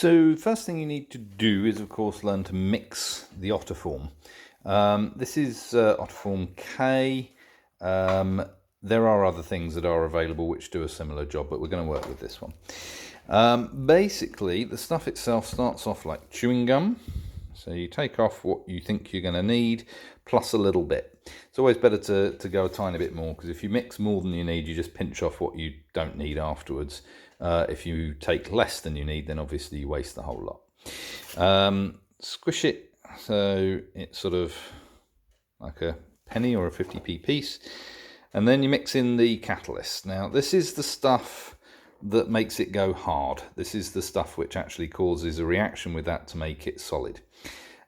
So first thing you need to do is, of course, learn to mix the Otoform. This is Otoform K. There are other things that are available which do a similar job, but we're going to work with this one. Basically, the stuff itself starts off like chewing gum. So you take off what you think you're going to need, plus a little bit. It's always better to go a tiny bit more, because if you mix more than you need, you just pinch off what you don't need afterwards. If you take less than you need, then obviously you waste the whole lot. Squish it so it's sort of like a penny or a 50p piece. And then you mix in the catalyst. Now, this is the stuff that makes it go hard. This is the stuff which actually causes a reaction with that to make it solid.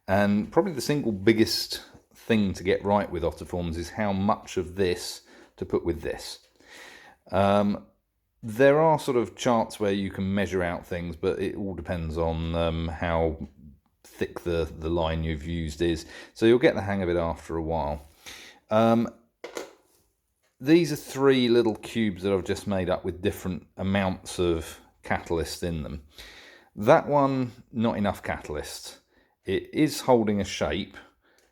And probably the single biggest thing to get right with Otoforms is how much of this to put with this. There are sort of charts where you can measure out things, but it all depends on how thick the line you've used is. So you'll get the hang of it after a while. These are 3 little cubes that I've just made up with different amounts of catalyst in them. That one, not enough catalyst. It is holding a shape,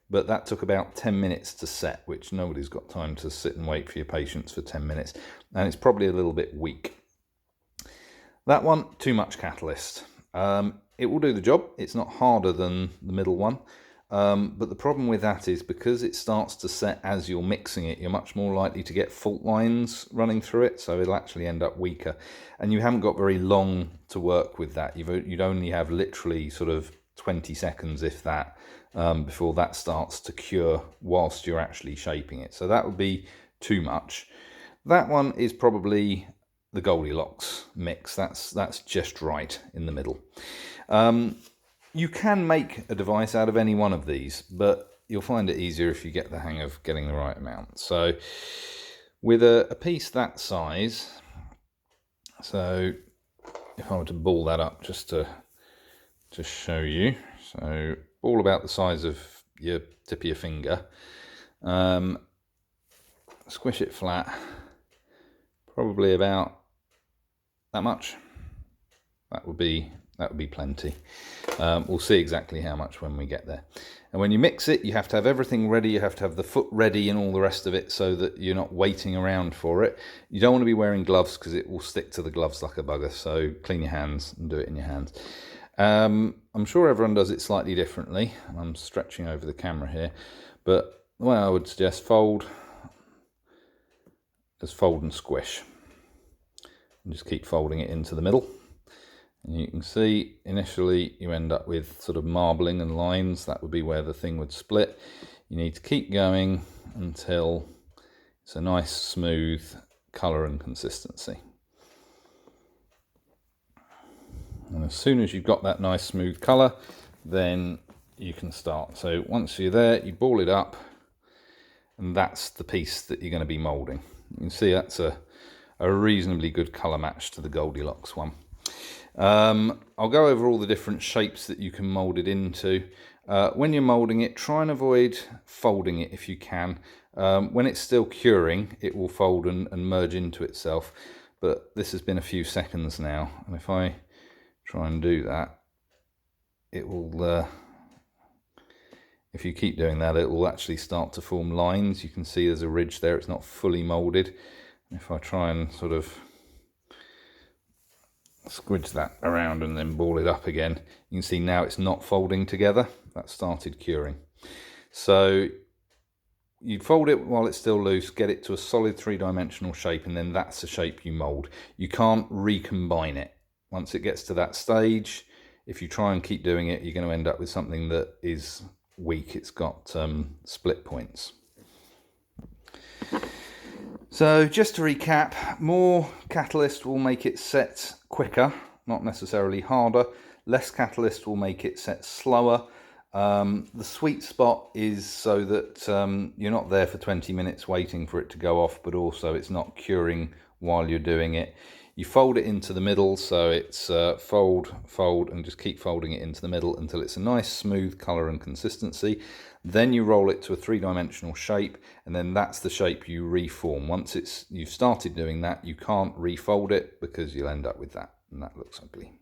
but that took about 10 minutes to set, which nobody's got time to sit and wait for your patients for 10 minutes. And it's probably a little bit weak. That one, too much catalyst. It will do the job. It's not harder than the middle one. But the problem with that is because it starts to set as you're mixing it, you're much more likely to get fault lines running through it, so it'll actually end up weaker. And you haven't got very long to work with that. You'd only have literally sort of 20 seconds, if that, before that starts to cure whilst you're actually shaping it. So that would be too much. That one is probably the Goldilocks mix. That's just right in the middle. You can make a device out of any one of these, but you'll find it easier if you get the hang of getting the right amount. So with a piece that size, so if I were to ball that up just to show you, so all about the size of your tip of your finger, squish it flat, probably about that much. That would be plenty. We'll see exactly how much when we get there. And when you mix it, you have to have everything ready. You have to have the foot ready and all the rest of it, so that you're not waiting around for it. You don't want to be wearing gloves because it will stick to the gloves like a bugger. So clean your hands and do it in your hands. I'm sure everyone does it slightly differently. I'm stretching over the camera here, but the way I would suggest, just fold and squish. And just keep folding it into the middle. And you can see initially you end up with sort of marbling and lines. That would be where the thing would split. You need to keep going until it's a nice smooth colour and consistency. And as soon as you've got that nice smooth colour, then you can start. So once you're there, you ball it up, and that's the piece that you're going to be moulding. You can see that's a reasonably good colour match to the Goldilocks one. I'll go over all the different shapes that you can mould it into. When you're moulding it, try and avoid folding it if you can. When it's still curing, it will fold and merge into itself. But this has been a few seconds now, and if I try and do that, it will, if you keep doing that, it will actually start to form lines. You can see there's a ridge there. It's not fully moulded. If I try and sort of squidge that around and then ball it up again, you can see now it's not folding together. That started curing. So you'd fold it while it's still loose, get it to a solid 3-dimensional shape, and then that's the shape you mould. You can't recombine it. Once it gets to that stage, if you try and keep doing it, you're going to end up with something that is weak. It's got split points. So just to recap, more catalyst will make it set quicker, not necessarily harder. Less catalyst will make it set slower. The sweet spot is so that you're not there for 20 minutes waiting for it to go off, but also it's not curing while you're doing it. You fold it into the middle, so it's fold, fold, and just keep folding it into the middle until it's a nice smooth colour and consistency. Then you roll it to a 3-dimensional shape, and then that's the shape you reform. Once you've started doing that, you can't refold it because you'll end up with that, and that looks ugly.